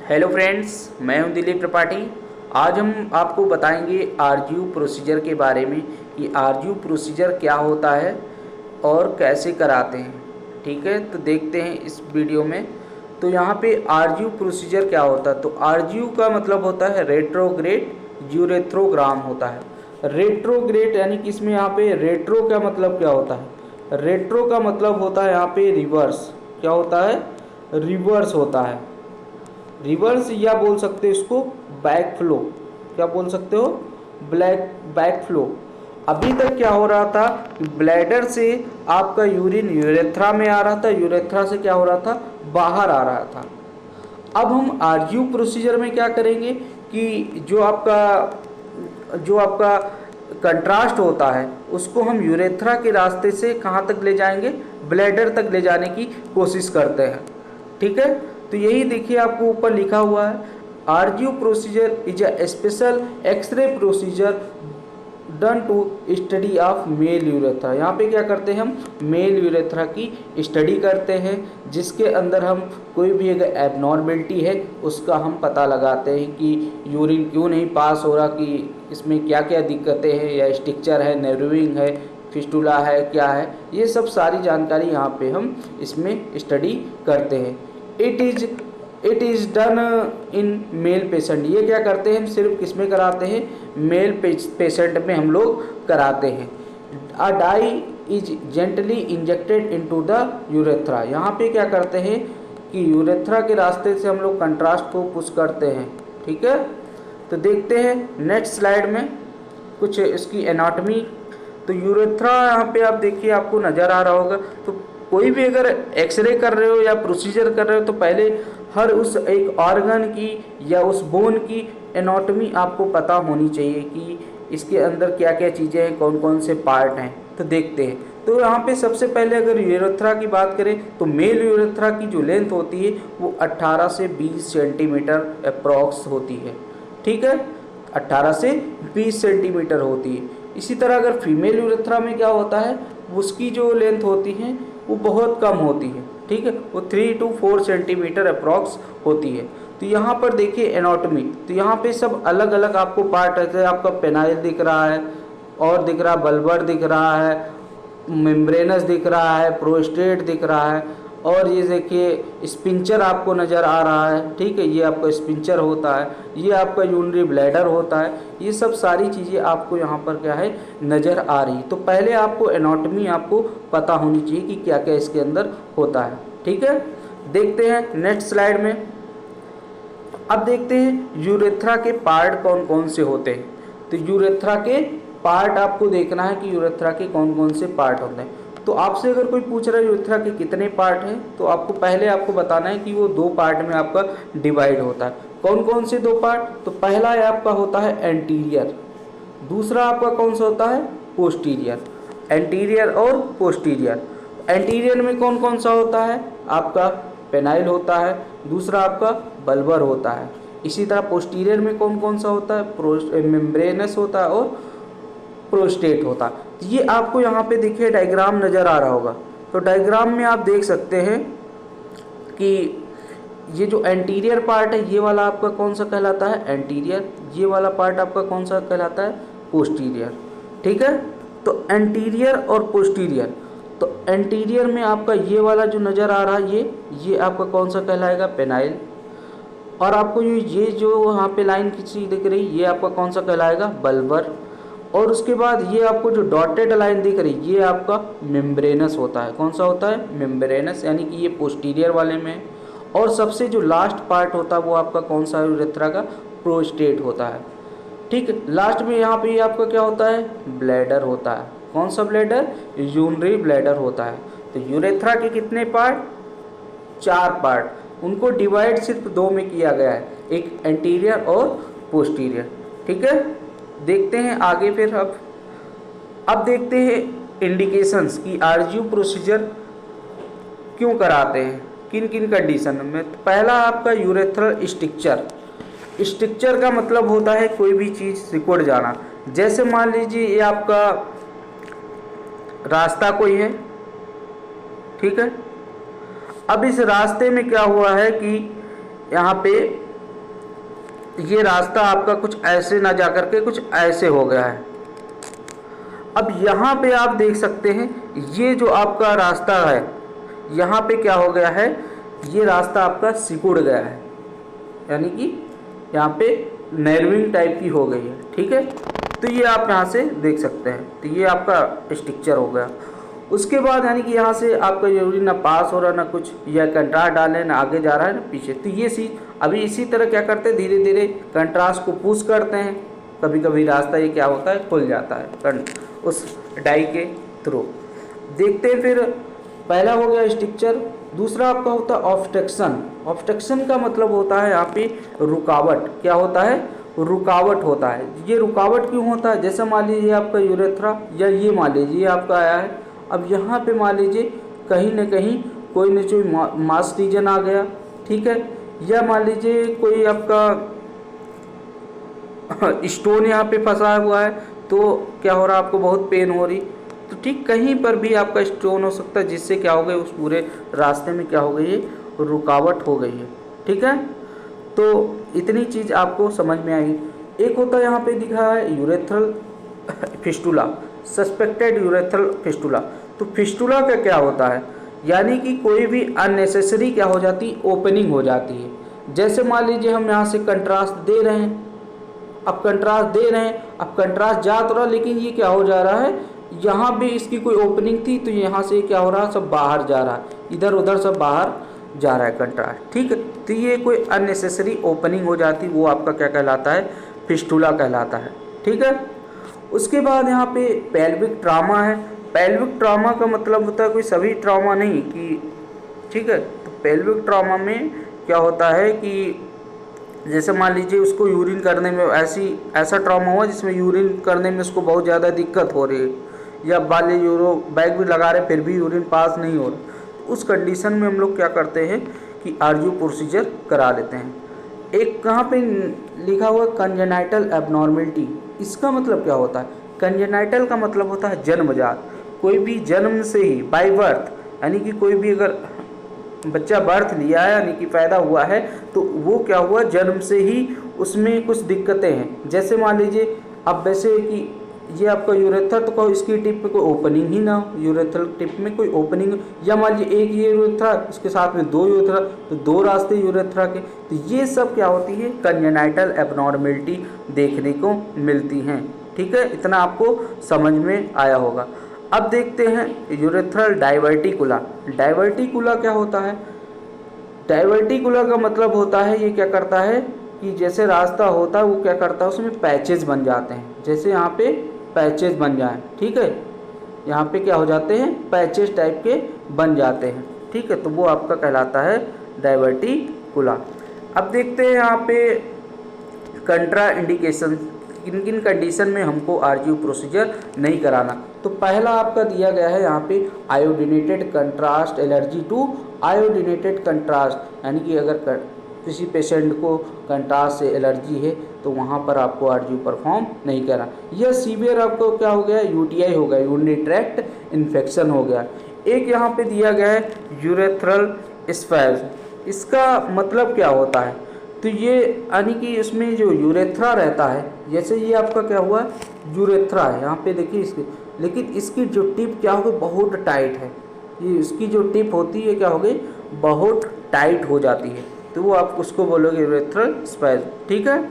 Hello friends, मैं हूं दिलीप त्रिपाठी। आज हम आपको बताएंगे आरजीयू प्रोसीजर के बारे में कि आरजीयू प्रोसीजर क्या होता है और कैसे कराते हैं। ठीक है, तो देखते हैं इस वीडियो में। तो यहाँ पे आरजीयू प्रोसीजर क्या होता है, तो आरजीयू का मतलब होता है रेट्रोग्रेड यूरेथ्रोग्राम होता है। रेट्रोग्रेड यानी कि इसमें यहाँ पे रेट्रो का मतलब क्या होता है, रेट्रो का मतलब होता है यहाँ पे रिवर्स। क्या होता है? रिवर्स होता है। रिवर्स या बोल सकते हो इसको बैक फ्लो। क्या बोल सकते हो? Back flow. अभी तक क्या हो रहा था, ब्लैडर से आपका यूरिन यूरेथ्रा में आ रहा था, यूरेथ्रा से क्या हो रहा था, बाहर आ रहा था। अब हम आरजीयू प्रोसीजर में क्या करेंगे कि जो आपका कंट्रास्ट होता है उसको हम यूरेथ्रा के रास्ते से कहाँ तक ले जाएंगे, ब्लैडर तक ले जाने की कोशिश करते हैं। ठीक है, तो यही देखिए आपको ऊपर लिखा हुआ है, RGU procedure is a special X-ray procedure done to study of male urethra. यहाँ पे क्या करते हैं, हम मेल यूरेथ्रा की स्टडी करते हैं, जिसके अंदर हम कोई भी अगर एबनॉर्मेलिटी है उसका हम पता लगाते हैं कि यूरिन क्यों नहीं पास हो रहा, कि इसमें क्या क्या दिक्कतें हैं, या स्टिक्चर है, नर्विंग है, फिस्टुला है, क्या है, ये सब सारी जानकारी यहाँ पे हम इसमें स्टडी करते हैं। It is done in male patient. ये क्या करते हैं, हम सिर्फ किस में कराते हैं, मेल पेशेंट में हम लोग कराते हैं। A dye is gently injected into the urethra. यहाँ पे क्या करते हैं कि यूरेथ्रा के रास्ते से हम लोग कंट्रास्ट को पुश करते हैं। ठीक है, तो देखते हैं नेक्स्ट स्लाइड में कुछ इसकी एनाटॉमी। तो यूरेथ्रा यहाँ पे आप देखिए, आपको नज़र आ रहा होगा। तो कोई भी अगर एक्सरे कर रहे हो या प्रोसीजर कर रहे हो तो पहले हर उस एक ऑर्गन की या उस बोन की एनाटॉमी आपको पता होनी चाहिए कि इसके अंदर क्या क्या चीज़ें हैं, कौन कौन से पार्ट हैं। तो देखते हैं, तो यहाँ पे सबसे पहले अगर यूरेथ्रा की बात करें तो मेल यूरेथ्रा की जो लेंथ होती है वो 18 से 20 सेंटीमीटर अप्रॉक्स होती है। ठीक है, 18 से 20 सेंटीमीटर होती है। इसी तरह अगर फीमेल यूरेथ्रा में क्या होता है, उसकी जो लेंथ होती है वो बहुत कम होती है। ठीक है, वो 3 to 4 सेंटीमीटर अप्रॉक्स होती है। तो यहाँ पर देखिए एनाटॉमी, तो यहाँ पे सब अलग अलग आपको पार्ट रहते हैं। आपका पेनाइल दिख रहा है, और दिख रहा है बल्बर दिख रहा है, मेम्ब्रेनस दिख रहा है, प्रोस्टेट दिख रहा है, और ये देखिए स्पिंचर आपको नज़र आ रहा है। ठीक है, ये आपका स्पिंचर होता है, ये आपका यूरिनरी ब्लैडर होता है। ये सब सारी चीज़ें आपको यहाँ पर क्या है, नज़र आ रही। तो पहले आपको एनाटॉमी आपको पता होनी चाहिए कि क्या क्या इसके अंदर होता है। ठीक है, देखते हैं नेक्स्ट स्लाइड में। अब देखते हैं यूरेथ्रा के पार्ट कौन कौन से होते हैं। तो यूरेथ्रा के पार्ट आपको देखना है कि यूरेथ्रा के कौन कौन से पार्ट होते हैं। तो आपसे अगर कोई पूछ रहा है यूरेथ्रा के कितने पार्ट हैं, तो आपको पहले बताना है कि वो 2 पार्ट में आपका डिवाइड होता है। कौन कौन से 2 पार्ट? तो पहला आपका होता है एंटीरियर, दूसरा आपका कौन सा होता है, पोस्टीरियर। एंटीरियर और पोस्टीरियर। एंटीरियर में कौन कौन सा होता है, आपका पेनाइल होता है, दूसरा आपका बल्बर होता है। इसी तरह पोस्टीरियर में कौन कौन सा होता है, मेम्ब्रेनस होता है और प्रोस्टेट होता है। ये आपको यहाँ पे देखिए डायग्राम नज़र आ रहा होगा। तो डायग्राम में आप देख सकते हैं कि ये जो एंटीरियर पार्ट है ये वाला आपका कौन सा कहलाता है, एंटीरियर। ये वाला पार्ट आपका कौन सा कहलाता है, पोस्टीरियर। ठीक है, तो एंटीरियर और पोस्टीरियर। तो एंटीरियर में आपका ये वाला जो नज़र आ रहा है ये आपका कौन सा कहलाएगा, पेनाइल। और आपको ये जो वहाँ पे लाइन खींची दिख रही, ये आपका कौन सा कहलाएगा, बल्बर। और उसके बाद ये आपको जो डॉटेड लाइन दिख रही, ये आपका मेम्ब्रेनस होता है। कौन सा होता है, मेम्ब्रेनस, यानी कि ये पोस्टीरियर वाले में। और सबसे जो लास्ट पार्ट होता है वो आपका कौन सा है, यूरेथ्रा का प्रोस्टेट होता है। ठीक है, लास्ट में यहाँ पे आपका क्या होता है, ब्लैडर होता है। कौन सा ब्लैडर, यूरिनरी ब्लैडर होता है। तो यूरेथ्रा के कितने पार्ट, 4 पार्ट। उनको डिवाइड सिर्फ 2 में किया गया है, एक एंटीरियर और पोस्टीरियर। ठीक है, देखते हैं आगे फिर। अब देखते हैं इंडिकेशंस की आरजीयू प्रोसीजर क्यों कराते हैं, किन किन कंडीशन में। तो पहला आपका यूरेथ्रल स्ट्रक्चर। स्ट्रक्चर का मतलब होता है कोई भी चीज़ सिकुड़ जाना। जैसे मान लीजिए ये आपका रास्ता कोई है, ठीक है। अब इस रास्ते में क्या हुआ है कि यहाँ पे ये रास्ता आपका कुछ ऐसे ना जा करके कुछ ऐसे हो गया है। अब यहाँ पे आप देख सकते हैं ये जो आपका रास्ता है, यहाँ पे क्या हो गया है, ये रास्ता आपका सिकुड़ गया है, यानी कि यहाँ पे नैरोइंग टाइप की हो गई है। ठीक है, तो ये आप यहाँ से देख सकते हैं, तो ये आपका स्ट्रक्चर हो गया। उसके बाद यानी कि यहाँ से आपका जरूरी ना पास हो रहा ना कुछ, या कंट्रास्ट डाले ना आगे जा रहा है ना पीछे, तो ये चीज़ अभी इसी तरह क्या करते हैं, धीरे धीरे कंट्रास्ट को पुश करते हैं। कभी कभी रास्ता ये क्या होता है, खुल जाता है उस डाई के थ्रू। देखते हैं फिर, पहला हो गया स्ट्रक्चर। दूसरा आपका होता है ऑब्स्ट्रक्शन। ऑब्स्ट्रक्शन का मतलब होता है यहाँ पे रुकावट। क्या होता है, रुकावट होता है। ये रुकावट क्यों होता है, जैसे मान लीजिए आपका यूरेथ्रा, या ये मान लीजिए आपका आया है, अब यहाँ पे मान लीजिए कहीं न कहीं कोई न कोई मास रीजन आ गया, ठीक है, या मान लीजिए कोई आपका स्टोन यहाँ पे फंसा हुआ है, तो क्या हो रहा है, आपको बहुत पेन हो रही, तो ठीक कहीं पर भी आपका स्टोन हो सकता है, जिससे क्या हो गया, उस पूरे रास्ते में क्या हो गई है, रुकावट हो गई है। ठीक है, तो इतनी चीज़ आपको समझ में आई। एक होता है यहाँ पे दिखा है urethral fistula, suspected urethral fistula. तो फिस्टुला का क्या होता है, यानी कि कोई भी अननेसेसरी क्या हो जाती, ओपनिंग हो जाती है। जैसे मान लीजिए हम यहाँ से कंट्रास्ट दे रहे हैं, अब कंट्रास्ट दे रहे हैं, अब कंट्रास्ट जा तो रहा, लेकिन ये क्या हो जा रहा है, यहाँ भी इसकी कोई ओपनिंग थी, तो यहाँ से क्या हो रहा है, सब बाहर जा रहा है, इधर उधर सब बाहर जा रहा है कंट्रास्ट। ठीक है, तो ये कोई अननेसेसरी ओपनिंग हो जाती, वो आपका क्या कहलाता है, फिस्टुला कहलाता है। ठीक है, उसके बाद यहाँ पे पेल्विक ट्रामा है। पेल्विक ट्रामा का मतलब होता है कोई सभी ट्रामा नहीं कि, ठीक है, तो पेल्विक ट्रामा में क्या होता है कि जैसे मान लीजिए उसको यूरिन करने में ऐसा ट्रॉमा हुआ जिसमें यूरिन करने में उसको बहुत ज़्यादा दिक्कत हो रही है, या वाले यूरो बैग भी लगा रहे फिर भी यूरिन पास नहीं हो रहा, तो उस कंडीशन में हम लोग क्या करते हैं कि आरजीयू प्रोसीजर करा लेते हैं। एक कहाँ पे लिखा हुआ कंजेनाइटल एबनॉर्मलिटी, इसका मतलब क्या होता है, कंजेनाइटल का मतलब होता है जन्मजात। कोई भी जन्म से ही बाय बर्थ, यानी कि कोई भी अगर बच्चा बर्थ लिया है यानी कि पैदा हुआ है, तो वो क्या हुआ, जन्म से ही उसमें कुछ दिक्कतें हैं। जैसे मान लीजिए अब वैसे कि ये आपका यूरेथ्रा, तो कहो इसकी टिप में कोई ओपनिंग ही ना हो, यूरेथ्रल टिप में कोई ओपनिंग, या मान लीजिए एक ये यूरेथ्रा, इसके साथ में दो यूरेथ्रा, तो दो रास्ते यूरेथ्रा के, तो ये सब क्या होती है, कंजेनाइटल एबनॉर्मलिटी देखने को मिलती हैं। ठीक है, इतना आपको समझ में आया होगा। अब देखते हैं यूरेथ्रल डाइवर्टिकुला। डाइवर्टिकुला क्या होता है, डाइवर्टिकुला का मतलब होता है ये क्या करता है कि जैसे रास्ता होता है वो क्या करता है, उसमें पैचेज बन जाते हैं, जैसे यहाँ पे पैचेज बन जाएं। ठीक है, यहाँ पे क्या हो जाते हैं, पैचेज टाइप के बन जाते हैं। ठीक है, तो वो आपका कहलाता है डाइवर्टिकुला। अब देखते हैं यहाँ पे कंट्रा इंडिकेशन, किन किन कंडीशन में हमको आरजीयू प्रोसीजर नहीं कराना। तो पहला आपका दिया गया है यहाँ पे आयोडिनेटेड कंट्रास्ट एलर्जी टू आयोडिनेटेड कंट्रास्ट, यानी कि अगर किसी पेशेंट को कंट्रास्ट से एलर्जी है तो वहाँ पर आपको आरजीयू परफॉर्म नहीं करना। यह सीवियर आपको क्या हो गया, यूटीआई हो गया, यूरिनरी ट्रैक्ट इन्फेक्शन हो गया। एक यहाँ पे दिया गया है यूरेथ्रल स्पैज्म, इसका मतलब क्या होता है, तो ये यानी कि इसमें जो यूरेथ्रा रहता है, जैसे ये आपका क्या हुआ, यूरेथ्रा है यहाँ पे देखिए इसकी, लेकिन इसकी जो टिप क्या हो गई, बहुत टाइट है, ये इसकी जो टिप होती है क्या हो गई, बहुत टाइट हो जाती है, तो वो आप उसको बोलोगे यूरेथ्रल स्पैज्म। ठीक है,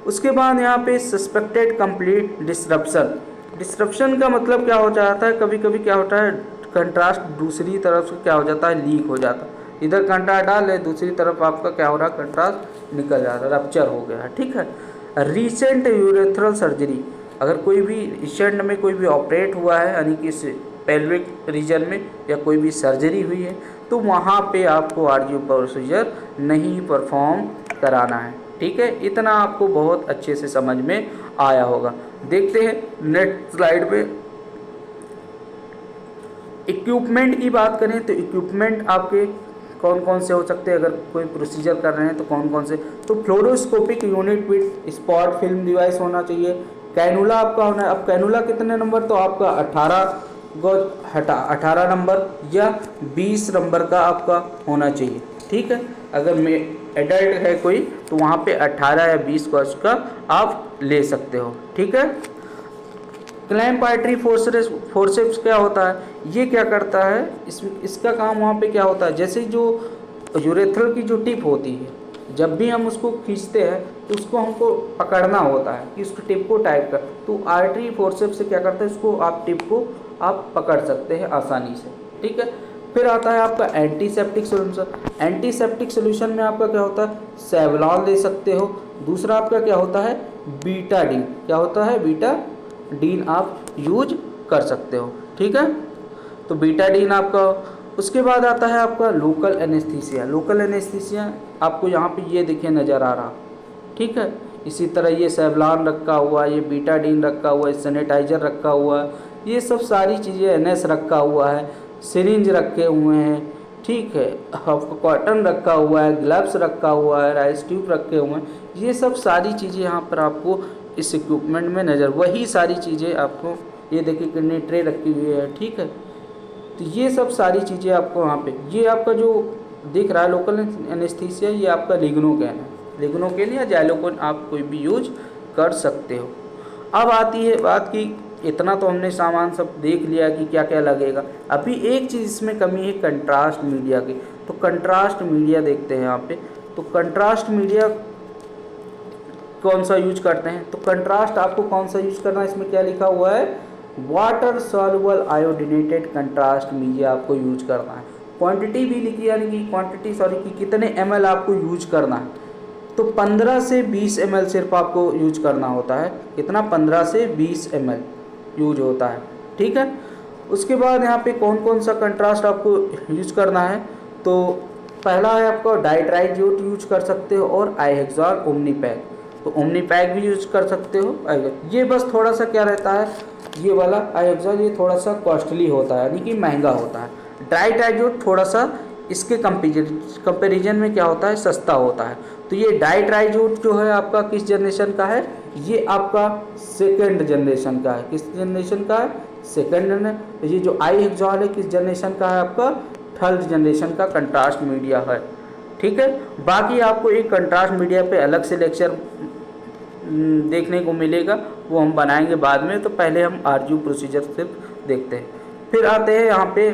उसके बाद यहाँ पे सस्पेक्टेड कंप्लीट डिसरप्शन। डिसरप्शन का मतलब क्या हो जाता है, कभी कभी क्या होता है, कंट्रास्ट दूसरी तरफ से क्या हो जाता है, लीक हो जाता है, इधर कंट्रास्ट डाले दूसरी तरफ आपका क्या हो रहा है, कंट्रास्ट निकल जाता है, रप्चर हो गया है। ठीक है, रिसेंट यूरेथ्रल सर्जरी, अगर कोई भी रिसेंट में कोई भी ऑपरेट हुआ है, यानी कि पेल्विक रीजन में या कोई भी सर्जरी हुई है, तो वहाँ पे आपको आरजीयू प्रोसीजर नहीं परफॉर्म कराना है। ठीक है, इतना आपको बहुत अच्छे से समझ में आया होगा। देखते हैं नेक्स्ट स्लाइड पे, इक्विपमेंट की बात करें तो इक्विपमेंट आपके कौन कौन से हो सकते हैं, अगर कोई प्रोसीजर कर रहे हैं तो कौन कौन से, तो fluoroscopic unit with spot film device होना चाहिए, कैनुला आपका होना है। अब कैनुला कितने नंबर, तो आपका 18 नंबर या 20 नंबर का आपका होना चाहिए। ठीक है, अगर मैं एडल्ट है कोई तो वहाँ पे 18 या 20 वर्ष का आप ले सकते हो। ठीक है। क्लैंप आर्टरी फोर्सेप्स क्या होता है, ये क्या करता है, इसका काम वहाँ पे क्या होता है, जैसे जो यूरेथ्रल की जो टिप होती है, जब भी हम उसको खींचते हैं तो उसको हमको पकड़ना होता है कि उसको टिप को टाइट कर, तो आर्टरी फोर्सेप्स से क्या करता है, उसको आप टिप को आप पकड़ सकते हैं आसानी से। ठीक है। फिर आता है आपका एंटीसेप्टिक सोल्यूशन। एंटीसेप्टिक सोल्यूशन में आपका क्या होता है, सेवलॉन ले सकते हो। दूसरा आपका क्या होता है, बीटाडीन। क्या होता है, बीटाडीन आप यूज कर सकते हो। ठीक है। तो बीटाडीन आपका, उसके बाद आता है आपका लोकल एनेस्थीसिया। लोकल एनेस्थीसिया आपको यहाँ पे ये देखिए नज़र आ रहा। ठीक है। इसी तरह ये सेवलॉन रखा हुआ है, ये बीटाडीन रखा हुआ है, सैनिटाइजर रखा हुआ है, ये सब सारी चीज़ें, एनएस रखा हुआ है, सिरिंज रखे हुए हैं। ठीक है। आपको कॉटन रखा हुआ है, ग्लव्स रखा हुआ है, राइस ट्यूब रखे हुए हैं। ये सब सारी चीज़ें यहाँ पर आपको इस इक्विपमेंट में नज़र, वही सारी चीज़ें आपको, ये देखिए किडनी ट्रे रखी हुई है। ठीक है। तो ये सब सारी चीज़ें आपको वहाँ पे, ये आपका जो दिख रहा है लोकल एनेस्थीसिया, ये आपका लिग्नोकेन है। लिग्नोकेन या जाइलोकेन आप कोई भी यूज कर सकते हो। अब आती है बात कि इतना तो हमने सामान सब देख लिया कि क्या क्या लगेगा। अभी एक चीज़ इसमें कमी है, कंट्रास्ट मीडिया की। तो कंट्रास्ट मीडिया देखते हैं यहाँ पे। तो कंट्रास्ट मीडिया कौन सा यूज करते हैं, तो कंट्रास्ट आपको कौन सा यूज करना है, इसमें क्या लिखा हुआ है, water soluble iodinated contrast media आपको यूज करना है। क्वांटिटी भी लिखी, यानी कि क्वांटिटी सॉरी कि कितने ml आपको यूज करना है। तो 15 से 20 ml सिर्फ आपको यूज करना होता है। कितना, 15 से 20 ml यूज होता है। ठीक है। उसके बाद यहाँ पे कौन कौन सा कंट्रास्ट आपको यूज करना है, तो पहला है आपका डाइट्राइज्यूट यूज कर सकते हो और आइहेक्सॉल ओमनीपैक। तो ओमनीपैक भी यूज कर सकते हो। ये बस थोड़ा सा क्या रहता है, ये वाला आइहेक्सॉल ये थोड़ा सा कॉस्टली होता है, यानी कि महंगा होता है। डाइट्राइज्यूट थोड़ा सा इसके कंपेरिजन में क्या होता है, सस्ता होता है। तो ये डाइट्राइज्यूट जो है आपका किस जनरेशन का है, ये आपका सेकेंड जनरेशन का है। किस जनरेशन का है, सेकेंड जनरेशन। ये जो आइहेक्सॉल है किस जनरेशन का है, आपका थर्ड जनरेशन का कंट्रास्ट मीडिया है। ठीक है। बाकी आपको एक कंट्रास्ट मीडिया पे अलग से लेक्चर देखने को मिलेगा, वो हम बनाएंगे बाद में। तो पहले हम आरजीयू प्रोसीजर सिर्फ देखते हैं। फिर आते हैं यहाँ पे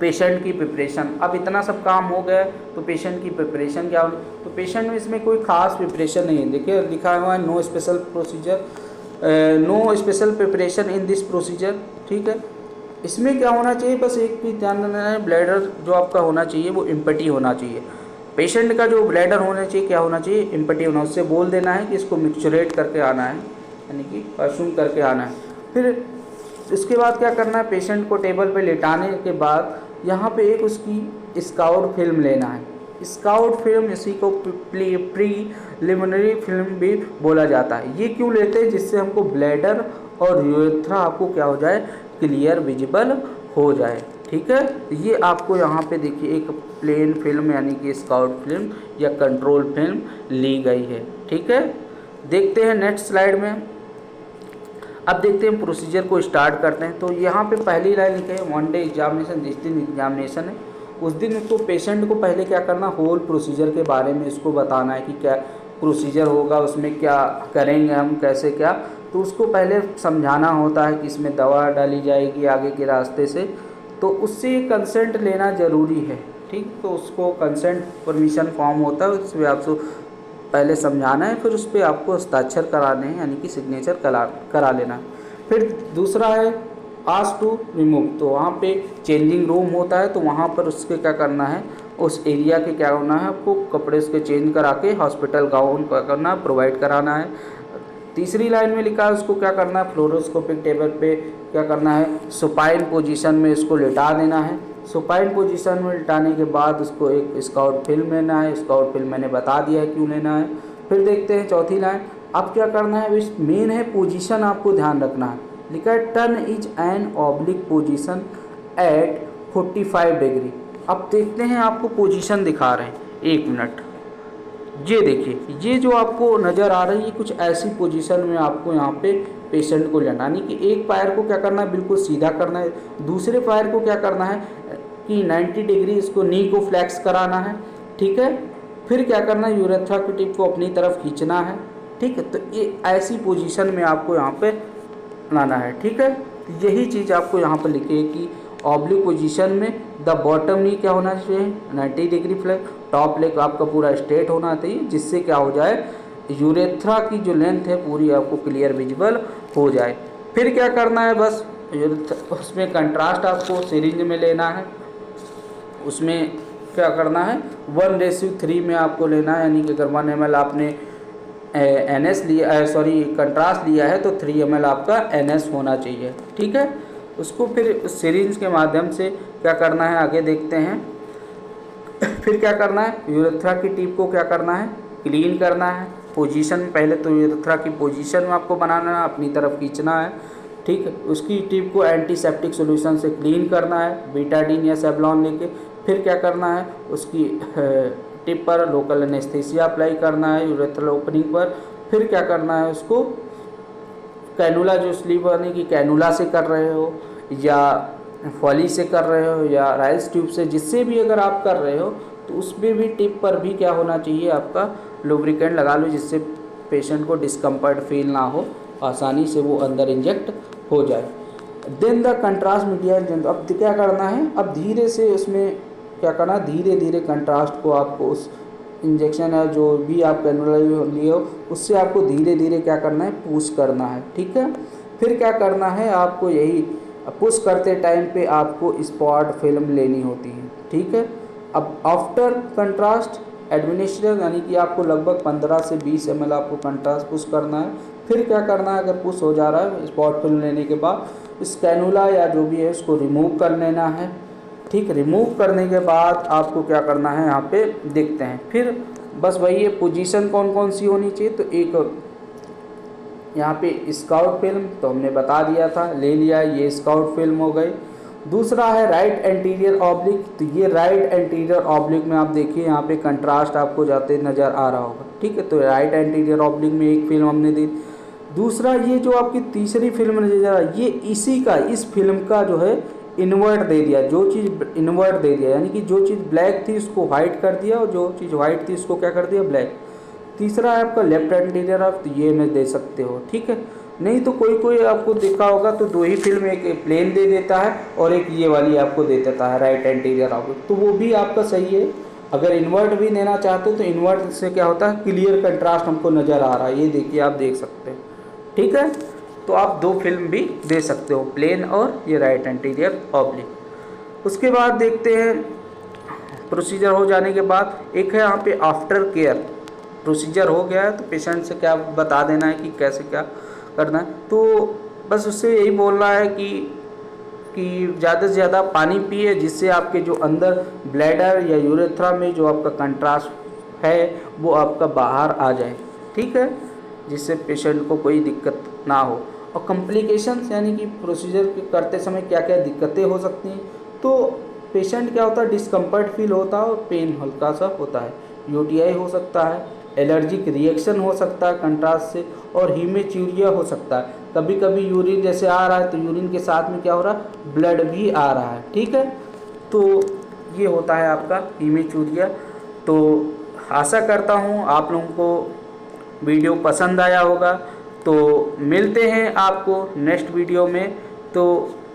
पेशेंट की प्रिपरेशन। अब इतना सब काम हो गया तो पेशेंट की प्रिपरेशन क्या होगी, तो पेशेंट में इसमें कोई खास प्रिपरेशन नहीं है। देखिए लिखा हुआ है no special procedure, no special preparation in this procedure. ठीक है। इसमें क्या होना चाहिए, बस एक भी ध्यान देना है, ब्लैडर जो आपका होना चाहिए वो एम्प्टी होना चाहिए। पेशेंट का जो ब्लैडर होना चाहिए, क्या होना चाहिए, एम्प्टी होना। उससे बोल देना है कि इसको मिक्सचुरेट करके आना है, यानी कि परफ्यूम करके आना है। फिर इसके बाद क्या करना है, पेशेंट को टेबल पे लेटाने के बाद यहाँ पे एक उसकी स्काउट फिल्म लेना है। स्काउट फिल्म, इसी को प्रीलिमिनरी फिल्म भी बोला जाता है। ये क्यों लेते हैं, जिससे हमको ब्लैडर और यूरेथ्रा आपको क्या हो जाए, क्लियर विजिबल हो जाए। ठीक है। ये आपको यहाँ पे देखिए एक प्लेन फिल्म यानी कि स्काउट फिल्म या कंट्रोल फिल्म ली गई है। ठीक है। देखते हैं नेक्स्ट स्लाइड में। अब देखते हैं प्रोसीजर को स्टार्ट करते हैं। तो यहाँ पे पहली लाइन लिखे है 1 डे एग्जामिनेशन, जिस दिन एग्जामिनेशन है उस दिन उसको पेशेंट को पहले क्या करना, होल प्रोसीजर के बारे में इसको बताना है कि क्या प्रोसीजर होगा, उसमें क्या करेंगे हम, कैसे क्या। तो उसको पहले समझाना होता है कि इसमें दवा डाली जाएगी आगे के रास्ते से, तो उससे कंसेंट लेना ज़रूरी है। ठीक। तो उसको कंसेंट परमिशन फॉर्म होता है, उसमें आपको पहले समझाना है, फिर उस पर आपको हस्ताक्षर कराने हैं, यानी कि सिग्नेचर करा लेना। फिर दूसरा है आस्क टू रिमूव। तो वहाँ पे चेंजिंग रूम होता है, तो वहाँ पर उसके क्या करना है, उस एरिया के क्या होना है, आपको कपड़े उसके चेंज करा के हॉस्पिटल गाउन क्या करना है, प्रोवाइड कराना है। तीसरी लाइन में लिखा है उसको क्या करना है, फ्लोरोस्कोपिक टेबल पे क्या करना है, सुपाइन पोजीशन में इसको लेटा देना है। सुपाइन पोजीशन में लिटाने के बाद उसको एक स्काउट फिल्म लेना है। स्काउट फिल्म मैंने बता दिया है क्यों लेना है। फिर देखते हैं चौथी लाइन। अब क्या करना है, इस मेन है पोजीशन, आपको ध्यान रखना है। लिखा है turn is an oblique position at 45 degree. अब देखते हैं, आपको पोजीशन दिखा रहे हैं, 1 मिनट। ये देखिए, ये जो आपको नज़र आ रही है कुछ ऐसी पोजीशन में आपको यहाँ पे पेशेंट को लेना, यानी कि एक पैर को क्या करना है, बिल्कुल सीधा करना है। दूसरे पैर को क्या करना है कि 90 डिग्री इसको नी को फ्लैक्स कराना है। ठीक है। फिर क्या करना है, यूरेथ्रा की टिप को अपनी तरफ खींचना है, ठीक है। तो ये ऐसी पोजीशन में आपको यहाँ पे लाना है, ठीक है। तो यही चीज़ आपको यहाँ पर लिखी है कि ऑब्लिक पोजीशन में द बॉटम नी क्या होना चाहिए 90 डिग्री फ्लेक्स, टॉप लेग आपका पूरा स्ट्रेट होना चाहिए, जिससे क्या हो जाए यूरेथ्रा की जो लेंथ है पूरी आपको क्लियर विजिबल हो जाए। फिर क्या करना है, बस उसमें कंट्रास्ट आपको सिरिंज में लेना है, उसमें क्या करना है 1:3 में आपको लेना है, यानी कि अगर 1 ml आपने NS लिया कंट्रास्ट लिया है तो 3 ml आपका NS होना चाहिए, ठीक है। उसको फिर सिरिंज के माध्यम से क्या करना है आगे देखते हैं। फिर क्या करना है, यूरेथ्रा की टिप को क्या करना है क्लीन करना है। पोजीशन पहले तो यूरेथ्रा की पोजीशन में आपको बनाना है, अपनी तरफ खींचना है, ठीक है। उसकी टिप को एंटीसेप्टिक सॉल्यूशन से क्लीन करना है, बीटाडीन या सेवलॉन लेके। फिर क्या करना है, उसकी टिप पर लोकल एनेस्थीसिया अप्लाई करना है यूरेथ्रल ओपनिंग पर। फिर क्या करना है, उसको कैनुला जो स्लीव यानी कि कैनुला से कर रहे हो या फॉली से कर रहे हो या राइस ट्यूब से, जिससे भी अगर आप कर रहे हो तो उसमें भी टिप पर भी क्या होना चाहिए आपका लुब्रिकेंट लगा लो, जिससे पेशेंट को डिस्कम्फर्ट फील ना हो, आसानी से वो अंदर इंजेक्ट हो जाए। देन द कंट्रास्ट मटीरियल, अब क्या करना है, अब धीरे से उसमें क्या करना है, धीरे धीरे कंट्रास्ट को आपको उस इंजेक्शन है जो भी आप कैनुला लिए हो उससे आपको धीरे धीरे क्या करना है पुश करना है, ठीक है। फिर क्या करना है, आपको यही पुश करते टाइम पे आपको स्पॉट फिल्म लेनी होती है, ठीक है। अब आफ्टर कंट्रास्ट एडमिनिस्ट्रेशन यानी कि आपको लगभग 15 से 20 ml आपको कंट्रास्ट पुश करना है। फिर क्या करना है, अगर पुश हो जा रहा है स्पॉट फिल्म लेने के बाद इस कैनुला या जो भी है उसको रिमूव कर लेना है, ठीक। रिमूव करने के बाद आपको क्या करना है यहाँ पे देखते हैं। फिर बस वही है पोजीशन कौन कौन सी होनी चाहिए, तो एक यहाँ पे स्काउट फिल्म तो हमने बता दिया था, ले लिया, ये स्काउट फिल्म हो गई। दूसरा है राइट एंटीरियर ऑब्लिक, तो ये राइट एंटीरियर ऑब्लिक में आप देखिए यहाँ पे कंट्रास्ट आपको जाते नज़र आ रहा होगा, ठीक है। तो राइट एंटीरियर ऑब्लिक में एक फिल्म हमने दी। दूसरा ये जो आपकी तीसरी फिल्म नजर आ ये इसी का इस फिल्म का जो है इन्वर्ट दे दिया, जो चीज़ इन्वर्ट दे दिया, यानी कि जो चीज़ ब्लैक थी उसको वाइट कर दिया और जो चीज़ वाइट थी उसको क्या कर दिया ब्लैक। तीसरा है आपका लेफ्ट एंटीरियर ऑफ, तो ये में दे सकते हो, ठीक है। नहीं तो कोई कोई आपको देखा होगा तो दो ही फिल्म, एक प्लेन दे देता है और एक ये वाली आपको दे देता है राइट एंटीरियर ऑफ, तो वो भी आपका सही है। अगर इन्वर्ट भी देना चाहते हो तो इन्वर्ट से क्या होता है क्लियर कंट्रास्ट हमको नज़र आ रहा है, ये देखिए आप देख सकते हो, ठीक है। तो आप दो फिल्म भी दे सकते हो, प्लेन और ये राइट एंटीरियर ऑब्लिक। उसके बाद देखते हैं प्रोसीजर हो जाने के बाद एक है यहाँ पे आफ्टर केयर। प्रोसीजर हो गया है तो पेशेंट से क्या बता देना है कि कैसे क्या करना है, तो बस उससे यही बोलना है कि ज़्यादा से ज़्यादा पानी पिए, जिससे आपके जो अंदर ब्लैडर या यूरेथ्रा में जो आपका कंट्रास्ट है वो आपका बाहर आ जाए, ठीक है, जिससे पेशेंट को कोई दिक्कत ना हो। और कॉम्प्लिकेशंस यानी कि प्रोसीजर करते समय क्या क्या दिक्कतें हो सकती हैं, तो पेशेंट क्या होता है डिस्कम्फर्ट फील होता है और पेन हल्का सा होता है, यूटीआई हो सकता है, एलर्जिक रिएक्शन हो सकता है कंट्रास्ट से, और हीमेच्यूरिया हो सकता है। कभी कभी यूरिन जैसे आ रहा है तो यूरिन के साथ में क्या हो रहा है ब्लड भी आ रहा है, ठीक है। तो ये होता है आपका हीमेच्यूरिया। तो आशा करता हूँ आप लोगों को वीडियो पसंद आया होगा, तो मिलते हैं आपको नेक्स्ट वीडियो में। तो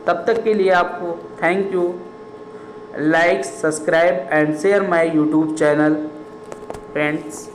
तब तक के लिए आपको thank you. Like, subscribe and share my YouTube channel friends.